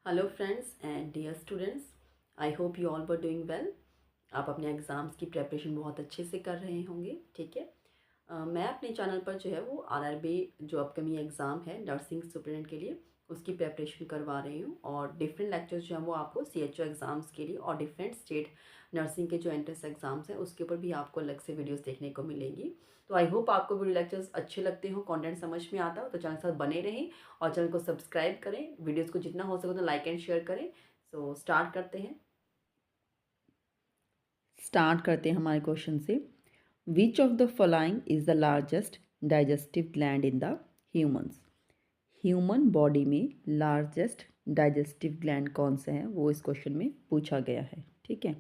Hello friends and dear students, I hope you all were doing well. आप अपने exams की preparation बहुत अच्छे से कर रहे होंगे, ठीक है। मैं अपने चैनल पर जो है वो आरआरबी जो अपकमिंग एग्ज़ाम है नर्सिंग सुपरिटेंडेंट के लिए उसकी प्रेपरेशन करवा रही हूँ और डिफरेंट लेक्चर्स जो हैं वो आपको सीएचओ एग्ज़ाम्स के लिए और डिफरेंट स्टेट नर्सिंग के जो एंट्रेंस एग्ज़ाम्स हैं उसके ऊपर भी आपको अलग से वीडियोस देखने को मिलेंगी। तो आई होप आपको वीडियो लेक्चर्स अच्छे लगते हो, कंटेंट समझ में आता हो तो चैनल के साथ बने रहें और चैनल को सब्सक्राइब करें। वीडियोस को जितना हो सके उतना लाइक एंड शेयर करें। सो स्टार्ट करते हैं। हमारे क्वेश्चन से। विच of the following is the largest digestive gland in the humans. Human body में लार्जेस्ट डाइजेस्टिव ग्लैंड कौन सा है वो इस क्वेश्चन में पूछा गया है, ठीक है।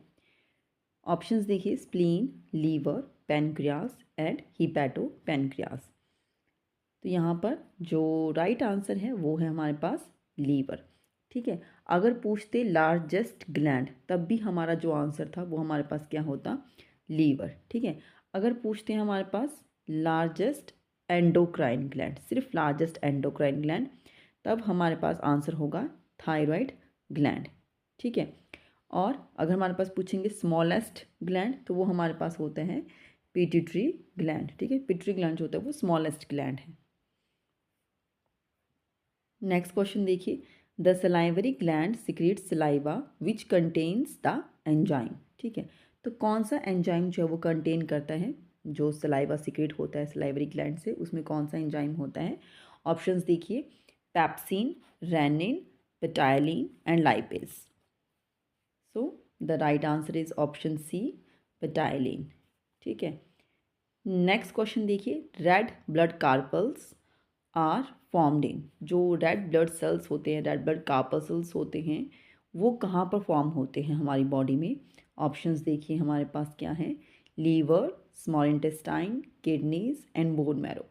ऑप्शंस देखिए, spleen, liver, pancreas and hepatopancreas. तो यहाँ पर जो राइट आंसर है वो है हमारे पास लीवर, ठीक है। अगर पूछते लार्जेस्ट ग्लैंड तब भी हमारा जो आंसर था वो हमारे पास क्या होता, लीवर, ठीक है। अगर पूछते हैं हमारे पास लार्जेस्ट एंडोक्राइन ग्लैंड, सिर्फ लार्जेस्ट एंडोक्राइन ग्लैंड, तब हमारे पास आंसर होगा थायराइड ग्लैंड, ठीक है। और अगर हमारे पास पूछेंगे स्मॉलेस्ट ग्लैंड तो वो हमारे पास होते हैं पिट्यूटरी ग्लैंड, ठीक है। पिट्यूटरी ग्लैंड जो होता है वो स्मॉलेस्ट ग्लैंड है। नेक्स्ट क्वेश्चन देखिए, the salivary gland secrete saliva which contains the enzyme, ठीक है। तो कौन सा एंजाइम जो है वो कंटेन करता है, जो सलाइवा सिक्रीट होता है सलाइवरी ग्लैंड से, उसमें कौन सा एंजाइम होता है। ऑप्शंस देखिए, pepsin, rennin, ptyalin and lipase. So the right answer is option C, ptyalin, ठीक है। नेक्स्ट क्वेश्चन देखिए, red blood corpuscles are formed in, जो रेड ब्लड सेल्स होते हैं, रेड ब्लड कार्पल्स होते हैं, वो कहाँ पर फॉर्म होते हैं हमारी बॉडी में। ऑप्शंस देखिए हमारे पास क्या है, liver, small intestine, kidneys and bone marrow.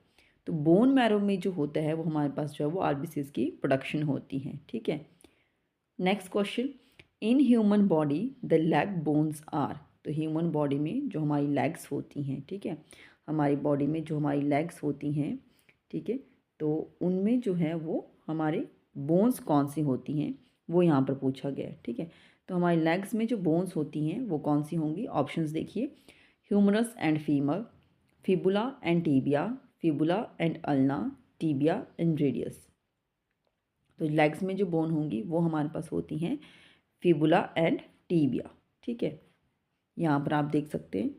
तो बोन मैरो में जो होता है वो हमारे पास जो है वो आरबीसीज की प्रोडक्शन होती है, ठीक है। Next question, in human body the leg bones are. तो ह्यूमन बॉडी में जो हमारी लेग्स होती हैं, ठीक है, हमारी बॉडी में जो हमारी लेग्स होती हैं, ठीक है, तो उनमें जो है वो हमारे बोन्स कौन सी होती हैं वो यहाँ पर पूछा गया है, ठीक है। तो हमारी लेग्स में जो बोन्स होती हैं वो कौन सी होंगी। ऑप्शंस देखिए, humerus and femur, fibula and tibia, fibula and ulna, tibia and radius. तो लेग्स में जो बोन होंगी वो हमारे पास होती हैं फिबुला एंड टीबिया, ठीक है। यहाँ पर आप देख सकते हैं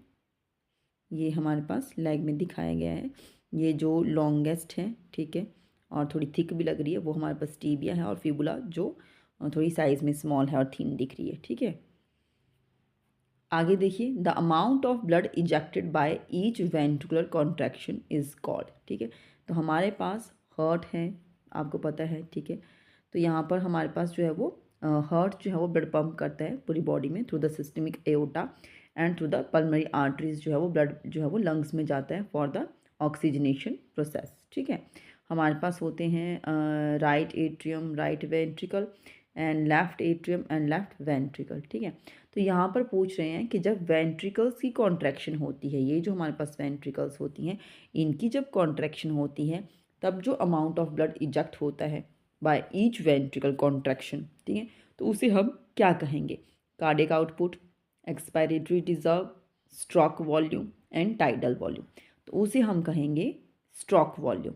ये हमारे पास लेग में दिखाया गया है, ये जो लॉन्गेस्ट है, ठीक है, और थोड़ी थिक भी लग रही है वो हमारे पास टीबिया है, और फिबुला जो थोड़ी साइज़ में स्मॉल है और थिन दिख रही है, ठीक है। आगे देखिए, the amount of blood ejected by each ventricular contraction is called, ठीक है। तो हमारे पास हार्ट है, आपको पता है, ठीक है। तो यहाँ पर हमारे पास जो है वो हार्ट जो है वो ब्लड पंप करता है पूरी बॉडी में through the systemic aorta and through the pulmonary arteries, जो है वो ब्लड जो है वो लंग्स में जाता है फॉर द ऑक्सीजनेशन प्रोसेस, ठीक है। हमारे पास होते हैं right atrium, right ventricle and left atrium and left ventricle, ठीक है। तो यहाँ पर पूछ रहे हैं कि जब वेंट्रिकल्स की कॉन्ट्रैक्शन होती है, ये जो हमारे पास वेंट्रिकल्स होती हैं इनकी जब कॉन्ट्रैक्शन होती है तब जो अमाउंट ऑफ ब्लड इजेक्ट होता है बाय ईच वेंट्रिकल कॉन्ट्रैक्शन, ठीक है, तो उसे हम क्या कहेंगे। Cardiac output, expiratory reserve, stroke volume and tidal volume. तो उसे हम कहेंगे स्ट्रोक वॉल्यूम।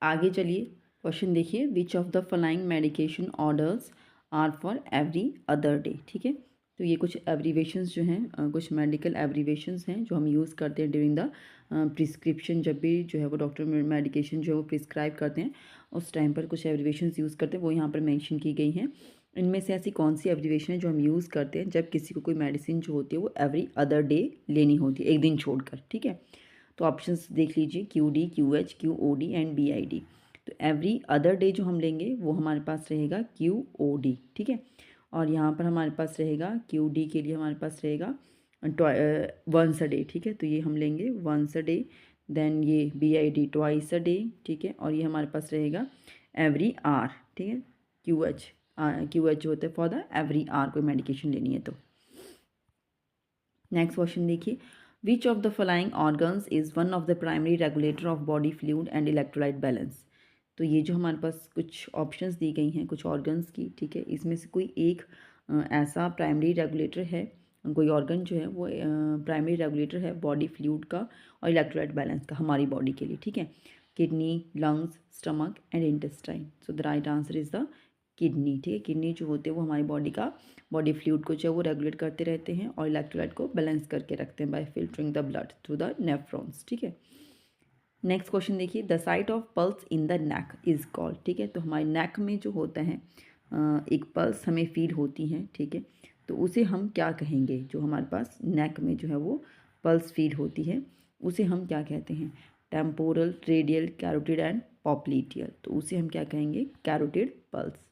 आगे चलिए क्वेश्चन देखिए, which of the following medication orders are for every other day, ठीक है। तो ये कुछ एब्रीवेशंस जो हैं कुछ मेडिकल एब्रीवेशंस हैं जो हम यूज़ करते हैं ड्यूरिंग द प्रिस्क्रिप्शन, जब भी जो है वो डॉक्टर मेडिकेशन जो है वो प्रिस्क्राइब करते हैं उस टाइम पर कुछ एब्रीवेशंस यूज़ करते हैं, वो यहाँ पर मेंशन की गई हैं। इनमें से ऐसी कौन सी एब्रीवेशन है जो हम यूज़ करते हैं जब किसी को कोई मेडिसिन जो होती है वो एवरी अदर डे लेनी होती है, एक दिन छोड़कर, ठीक है। तो ऑप्शंस देख लीजिए, Q D, Q H, Q O D and B I D. तो एवरी अदर डे जो हम लेंगे वो हमारे पास रहेगा क्यू ओ डी, ठीक है। और यहाँ पर हमारे पास रहेगा क्यू डी के लिए हमारे पास रहेगा वंस अ डे, ठीक है। तो ये हम लेंगे वंस अ डे। देन ये B I D twice a day, ठीक है। और ये हमारे पास रहेगा एवरी आर, ठीक है। क्यू एच होता है फॉर द एवरी आर कोई मेडिकेशन लेनी है तो। नेक्स्ट क्वेश्चन देखिए, which of the following organs is one of the primary regulator of body fluid and electrolyte balance. तो ये जो हमारे पास कुछ ऑप्शंस दी गई हैं कुछ ऑर्गन्स की, ठीक है, इसमें से कोई एक ऐसा प्राइमरी रेगुलेटर है, कोई ऑर्गन जो है वो प्राइमरी रेगुलेटर है बॉडी फ्लूइड का और इलेक्ट्रोलाइट बैलेंस का हमारी बॉडी के लिए, ठीक है। Kidney, lungs, stomach and intestine. So the right answer is the kidney, ठीक है। किडनी जो होते हैं वो हमारी बॉडी का बॉडी फ्लूइड को जो है वो रेगुलेट करते रहते हैं और इलेक्ट्रोलाइट को बैलेंस करके रखते हैं bye filtering the blood through the nephrons, ठीक है। नेक्स्ट क्वेश्चन देखिए, the site of pulse in the neck is called, ठीक है। तो हमारे नेक में जो होता है एक पल्स हमें फील होती है, ठीक है, तो उसे हम क्या कहेंगे? जो हमारे पास नेक में जो है वो पल्स फील होती है उसे हम क्या कहते हैं? Temporal, radial, carotid and popliteal. तो उसे हम क्या कहेंगे? Carotid pulse.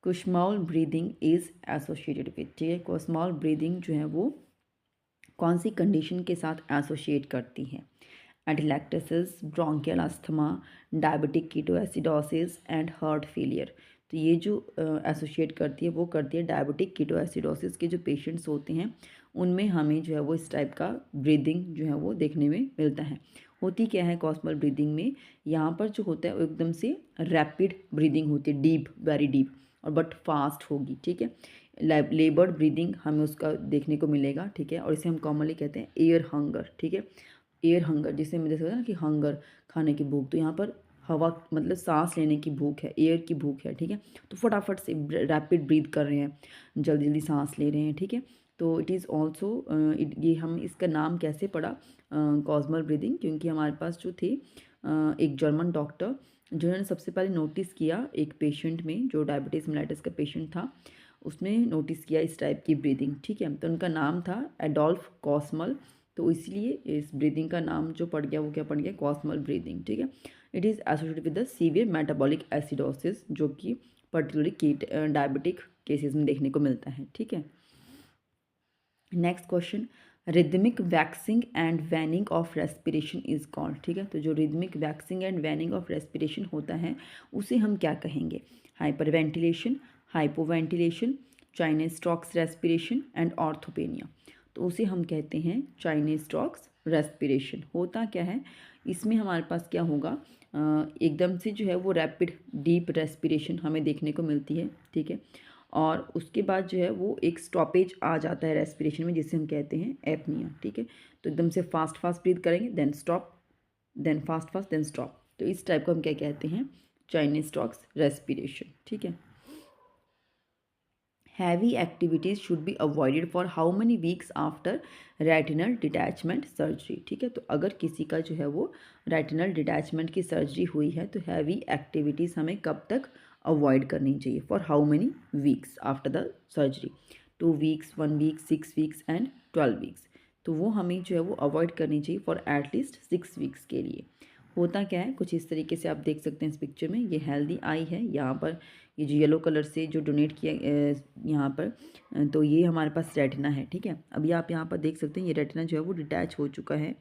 Kussmaul breathing is associated with, ठीक है। कुश्माउल ब्रीदिंग जो है वो कौन सी कंडीशन के साथ एसोशिएट करती है? Atelectasis, bronchial asthma, diabetic ketoacidosis and heart failure. तो ये जो एसोशिएट करती है वो करती है डायबिटिक कीटोएसिडोसिस के जो पेशेंट्स होते हैं उनमें हमें जो है वो इस टाइप का ब्रीदिंग जो है वो देखने में मिलता है। होती क्या है कॉस्मल ब्रीदिंग में? यहाँ पर जो होता है वो एकदम से रैपिड ब्रीदिंग होती है, डीप, वेरी डीप, और बट फास्ट होगी, ठीक है। लेबर्ड ब्रीदिंग हमें उसका देखने को मिलेगा, ठीक है, और इसे हम कॉमनली कहते हैं एयर हंगर, ठीक है। एयर हंगर, जिसे हम जैसे होता है ना कि हंगर, खाने की भूख, तो यहाँ पर हवा मतलब सांस लेने की भूख है, एयर की भूख है, ठीक है। तो फटाफट से रैपिड ब्रीथ कर रहे हैं, जल्दी जल्दी सांस ले रहे हैं, ठीक है। तो इट इज़ ऑल्सो ये हम इसका नाम कैसे पड़ा कॉस्मल ब्रीदिंग? क्योंकि हमारे पास जो थे एक जर्मन डॉक्टर जिन्होंने सबसे पहले नोटिस किया एक पेशेंट में जो डायबिटीज़ मेलाइटिस का पेशेंट था, उसने नोटिस किया इस टाइप की ब्रीदिंग, ठीक है। तो उनका नाम था एडोल्फ कॉस्मल। तो इसलिए इस ब्रीदिंग का नाम जो पड़ गया वो क्या पड़ गया? कॉस्मल ब्रीदिंग, ठीक है। It is associated with the severe metabolic acidosis, जो कि पर्टिकुलरली डायबिटिक केसेस में देखने को मिलता है, ठीक है। Next question, rhythmic waxing and waning of respiration is called, ठीक है। तो जो rhythmic waxing and waning of respiration होता है उसे हम क्या कहेंगे? Hyperventilation, hypoventilation, Cheyne Stokes respiration and orthopnoea. तो उसे हम कहते हैं चाइनीज स्टॉक्स रेस्पिरेशन। होता क्या है इसमें? हमारे पास क्या होगा, एकदम से जो है वो रैपिड डीप रेस्पिरेशन हमें देखने को मिलती है, ठीक है। और उसके बाद जो है वो एक स्टॉपेज आ जाता है रेस्पिरेशन में जिसे हम कहते हैं एपनिया, ठीक है। तो एकदम से फास्ट फास्ट ब्रीथ करेंगे, then stop, then fast fast, then stop. तो इस टाइप को हम क्या कहते हैं? चाइनीज स्टॉक्स रेस्पिरेशन, ठीक है। Heavy activities should be avoided for how many weeks after retinal detachment surgery, ठीक है। तो अगर किसी का जो है वो रेटिनल डिटैचमेंट की सर्जरी हुई है तो हैवी एक्टिविटीज़ हमें कब तक अवॉइड करनी चाहिए? For how many weeks after the surgery? 2 weeks, 1 week, 6 weeks and 12 weeks. तो वो हमें जो है वो अवॉइड करनी चाहिए फॉर एटलीस्ट 6 वीक्स के लिए। होता क्या है कुछ इस तरीके से आप देख सकते हैं इस पिक्चर में, ये हेल्दी आई है, यहाँ पर ये जो येलो कलर से जो डोनेट किया यहाँ पर, तो ये हमारे पास रेटिना है, ठीक है। अभी आप यहाँ पर देख सकते हैं ये रेटिना जो है वो डिटैच हो चुका है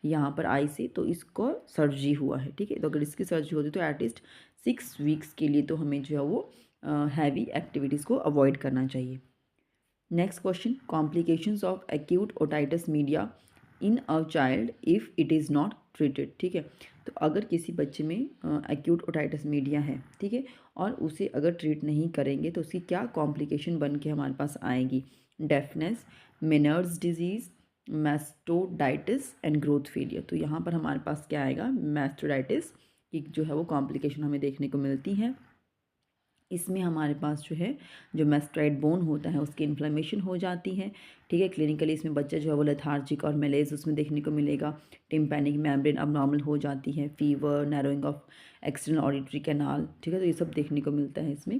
यहाँ पर आई से, तो इसको सर्जरी हुआ है, ठीक है। तो अगर इसकी सर्जरी होती तो एटलीस्ट 6 वीक्स के लिए तो हमें जो है वो हैवी एक्टिविटीज़ को अवॉइड करना चाहिए। Next question, complications of acute otitis media in a child if it is not treated, ठीक है। तो अगर किसी बच्चे में एक्यूट ओटाइटिस मीडिया है, ठीक है, और उसे अगर ट्रीट नहीं करेंगे तो उसकी क्या कॉम्प्लिकेशन बन के हमारे पास आएगी? Deafness, Meniere's disease, mastoiditis and growth failure. तो यहाँ पर हमारे पास क्या आएगा? मैस्टोडाइटिस की जो है वो कॉम्प्लिकेशन हमें देखने को मिलती है। इसमें हमारे पास जो है जो मैस्टोइड बोन होता है उसकी इन्फ्लेमेशन हो जाती है, ठीक है। क्लिनिकली इसमें बच्चा जो है वो लेथार्जिक और मेलेज उसमें देखने को मिलेगा। टिम्पैनिक मेम्ब्रेन अबनॉर्मल हो जाती है, fever, narrowing of external auditory canal, ठीक है। तो ये सब देखने को मिलता है इसमें।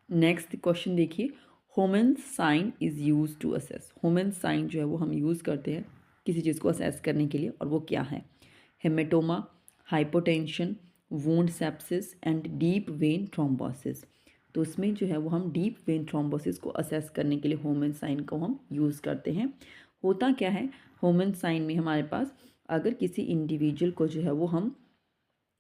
नेक्स्ट क्वेश्चन देखिए, Homans sign is use to assess. Homans sign जो है वो हम यूज़ करते हैं किसी चीज़ को असेस करने के लिए, और वो क्या है? Haematoma, hypotension, wound sepsis and deep vein thrombosis. तो उसमें जो है वो हम डीप वेन थ्रोम्बोसिस को असेस करने के लिए होमन साइन को हम यूज़ करते हैं। होता क्या है होमन साइन में? हमारे पास अगर किसी इंडिविजुअल को जो है वो हम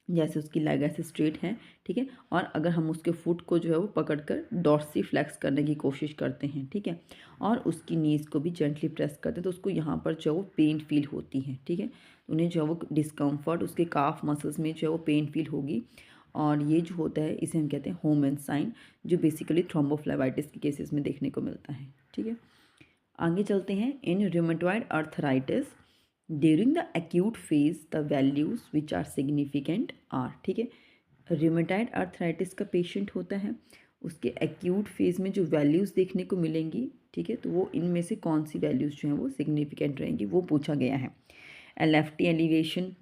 जैसे उसकी लेग ऐसे स्ट्रेट है, ठीक है, और अगर हम उसके फुट को जो है वो पकड़कर डॉर्सी फ्लेक्स करने की कोशिश करते हैं, ठीक है, और उसकी नीज़ को भी जेंटली प्रेस करते हैं, तो उसको यहाँ पर जो है वो पेन फील होती है, ठीक है, उन्हें जो है वो डिस्कम्फर्ट उसके काफ मसल्स में जो है वो पेन फील होगी। और ये जो होता है इसे हम कहते हैं होमेंस साइन, जो बेसिकली थ्रोम्बोफ्लेबाइटिस के केसेस में देखने को मिलता है, ठीक है। आगे चलते हैं। In rheumatoid arthritis during the acute phase the values which are significant are, ठीक है, रूमेटॉइड अर्थराइटिस का पेशेंट होता है, उसके एक्यूट फेज में जो वैल्यूज़ देखने को मिलेंगी, ठीक है, तो वो इनमें से कौन सी वैल्यूज़ जो हैं वो सिग्निफिकेंट रहेंगी वो पूछा गया है। LFT एलिवेशन,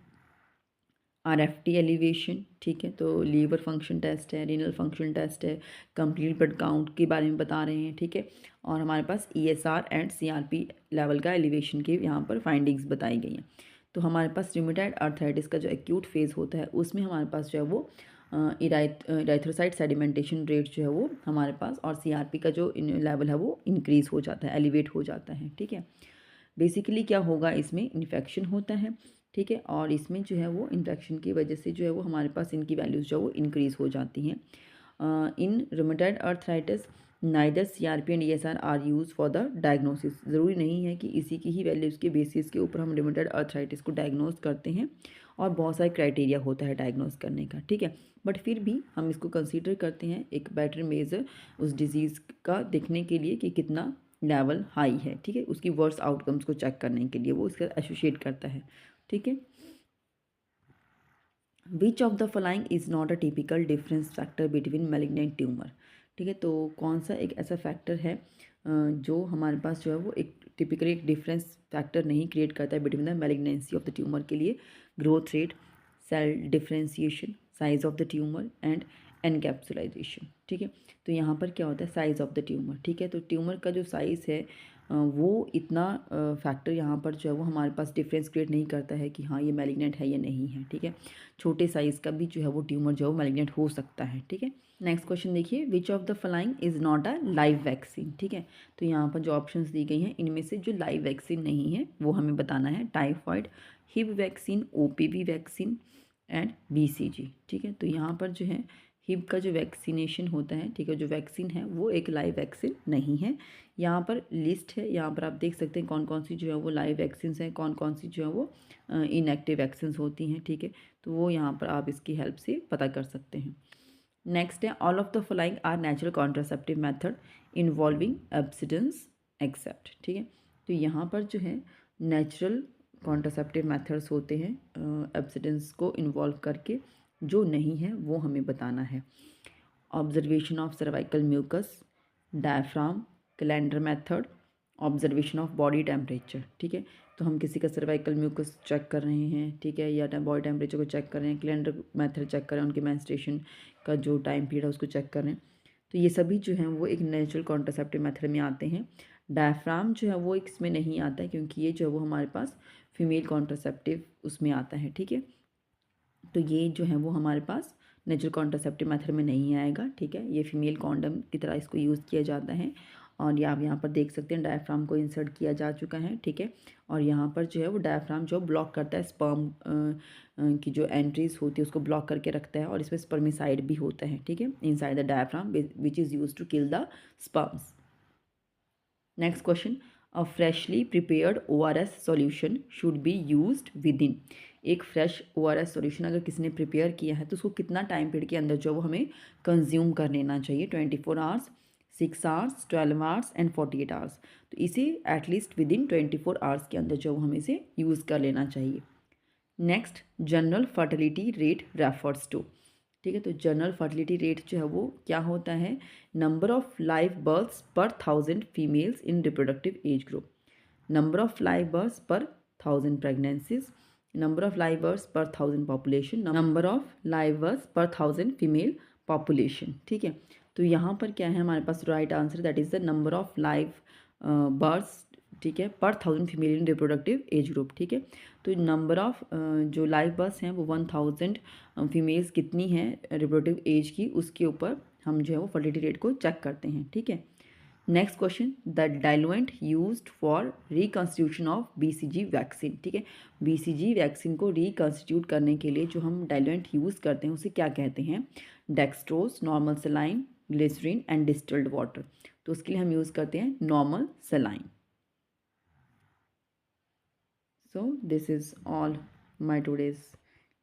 RFT एलिवेशन, ठीक है, तो लीवर फंक्शन टेस्ट है, रीनल फंक्शन टेस्ट है, कंप्लीट ब्लड काउंट के बारे में बता रहे हैं, ठीक है, और हमारे पास ESR एंड CRP लेवल का एलिवेशन की यहाँ पर फाइंडिंग्स बताई गई हैं। तो हमारे पास रूमेटॉइड अर्थराइटिस का जो एक्यूट फेज़ होता है उसमें हमारे पास जो है वो इराइथ्रोसाइट सेडिमेंटेशन रेट जो है वो हमारे पास, और CRP का जो लेवल है वो इंक्रीज़ हो जाता है, एलिवेट हो जाता है, ठीक है। बेसिकली क्या होगा, इसमें इन्फेक्शन होता है, ठीक है, और इसमें जो है वो इन्फेक्शन की वजह से जो है वो हमारे पास इनकी वैल्यूज़ जो है वो इंक्रीज़ हो जाती हैं। In rheumatoid arthritis neither CRP and ESR are used for the diagnosis. ज़रूरी नहीं है कि इसी की ही वैल्यूज़ के बेसिस के ऊपर हम रूमेटॉइड अर्थराइटिस को डायग्नोज करते हैं, और बहुत सारे क्राइटेरिया होता है डायग्नोज करने का, ठीक है, बट फिर भी हम इसको कंसीडर करते हैं एक बेटर मेजर उस डिज़ीज़ का देखने के लिए कि कितना लेवल हाई है, ठीक है, उसकी वर्स आउटकम्स को चेक करने के लिए वो इसका एसोसिएट करता है, ठीक है। विच of the following is not a typical difference factor between malignant tumour, ठीक है, तो कौन सा एक ऐसा फैक्टर है जो हमारे पास जो है वो एक टिपिकली एक डिफरेंस फैक्टर नहीं क्रिएट करता है between the malignancy of the tumour के लिए। Growth rate, cell differentiation, size of the tumour and encapsulation, ठीक है, तो यहाँ पर क्या होता है, साइज़ ऑफ द ट्यूमर, ठीक है, तो ट्यूमर का जो साइज़ है वो इतना फैक्टर यहाँ पर जो है वो हमारे पास डिफरेंस क्रिएट नहीं करता है कि हाँ ये मैलिग्नेंट है या नहीं है, ठीक है, छोटे साइज़ का भी जो है वो ट्यूमर जो है वो मैलिग्नेंट हो सकता है, ठीक है। नेक्स्ट क्वेश्चन देखिए, which of the following is not a live vaccine, ठीक है, तो यहाँ पर जो ऑप्शंस दी गई हैं इनमें से जो लाइव वैक्सीन नहीं है वो हमें बताना है। Typhoid, Hib vaccine, OPV vaccine and BCG, ठीक है, तो यहाँ पर जो है हिब का जो वैक्सीनेशन होता है, ठीक है, जो वैक्सीन है वो एक लाइव वैक्सीन नहीं है। यहाँ पर लिस्ट है, यहाँ पर आप देख सकते हैं कौन कौन सी जो है वो लाइव वैक्सीन्स हैं, कौन कौन सी जो है वो इनएक्टिव वैक्सीन्स होती हैं, ठीक है, तो वो यहाँ पर आप इसकी हेल्प से पता कर सकते हैं। नेक्स्ट है, all of the following are natural contraceptive method involving abstinence except, ठीक है, तो यहाँ पर जो है नेचुरल कॉन्ट्रासेप्टिव मेथड्स होते हैं एब्सिडेंस को इन्वॉल्व करके, जो नहीं है वो हमें बताना है। Observation of cervical mucus, diaphragm, calendar method, observation of body temperature, ठीक है, तो हम किसी का सर्वाइकल म्यूकस चेक कर रहे हैं, ठीक है, या बॉडी टेम्परेचर को चेक कर रहे हैं, कैलेंडर मेथड चेक कर रहे हैं, उनके मेंस्ट्रुएशन का जो टाइम पीरियड है उसको चेक कर रहे हैं, तो ये सभी जो हैं वो एक नेचुरल कॉन्ट्रासेप्टिव मेथड में आते हैं। डायफ्राम जो है वो इसमें नहीं आता है क्योंकि ये जो है वो हमारे पास फीमेल कॉन्ट्रासेप्टिव उसमें आता है, ठीक है, तो ये जो है वो हमारे पास नेचुरल कॉन्ट्रासेप्टिव मेथड में नहीं आएगा, ठीक है, ये फीमेल कॉन्डम की तरह इसको यूज़ किया जाता है, और ये आप यहाँ पर देख सकते हैं डायफ्राम को इंसर्ट किया जा चुका है, ठीक है, और यहाँ पर जो है वो डायफ्राम जो ब्लॉक करता है स्पर्म की जो एंट्रीज होती है उसको ब्लॉक करके रखता है, और इसमें स्पर्मिसाइड भी होता है, ठीक है, inside the diaphragm which is use to kill the sperms. Next question, a freshly prepared ORS solution should be used with in, एक फ्रेश ORS सॉल्यूशन अगर किसी ने प्रिपेयर किया है तो उसको कितना टाइम पीरियड के अंदर जो वो हमें कंज्यूम कर लेना चाहिए, 24 hours, 6 hours, 12 hours and 48 hours, तो इसे एटलीस्ट विद इन 24 आवर्स के अंदर जो हमें इसे यूज़ कर लेना चाहिए। Next, general fertility rate refers to, ठीक है, तो जनरल फर्टिलिटी रेट जो है वो क्या होता है, number of live births per 1000 females in reproductive age group, number of live births per 1000 pregnancies, number of live births per 1000 population, number of live births per 1000 female population, ठीक है, तो यहाँ पर क्या है हमारे पास right answer, that is the number of live births, ठीक है, पर 1000 female in reproductive age group, ठीक है, तो नंबर ऑफ जो लाइव बर्थ्स हैं वो 1000 फीमेल्स कितनी हैं रिप्रोडक्टिव एज की, उसके ऊपर हम जो है वो फर्टिलिटी रेट को चेक करते हैं, ठीक है। Next question, the diluent used for reconstitution of BCG vaccine. ठीक है, बीसीजी वैक्सीन को रिकॉन्स्टिट्यूट करने के लिए जो हम डाइल्यूएंट यूज़ करते हैं उसे क्या कहते हैं? Dextrose, normal saline, glycerine and distilled water. तो उसके लिए हम यूज़ करते हैं normal saline. So this is all my today's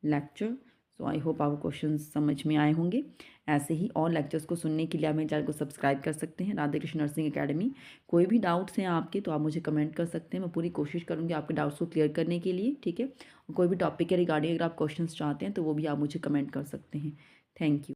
lecture. So I hope आपको क्वेश्चन समझ में आए होंगे। ऐसे ही और लेक्चर्स को सुनने के लिए आप मेरे चैनल को सब्सक्राइब कर सकते हैं, राधे कृष्ण नर्सिंग एकेडमी। कोई भी डाउट्स हैं आपके तो आप मुझे कमेंट कर सकते हैं, मैं पूरी कोशिश करूँगी आपके डाउट्स को क्लियर करने के लिए। ठीक है, कोई भी टॉपिक के रिगार्डिंग अगर आप क्वेश्चंस चाहते हैं तो वो भी आप मुझे कमेंट कर सकते हैं। Thank you.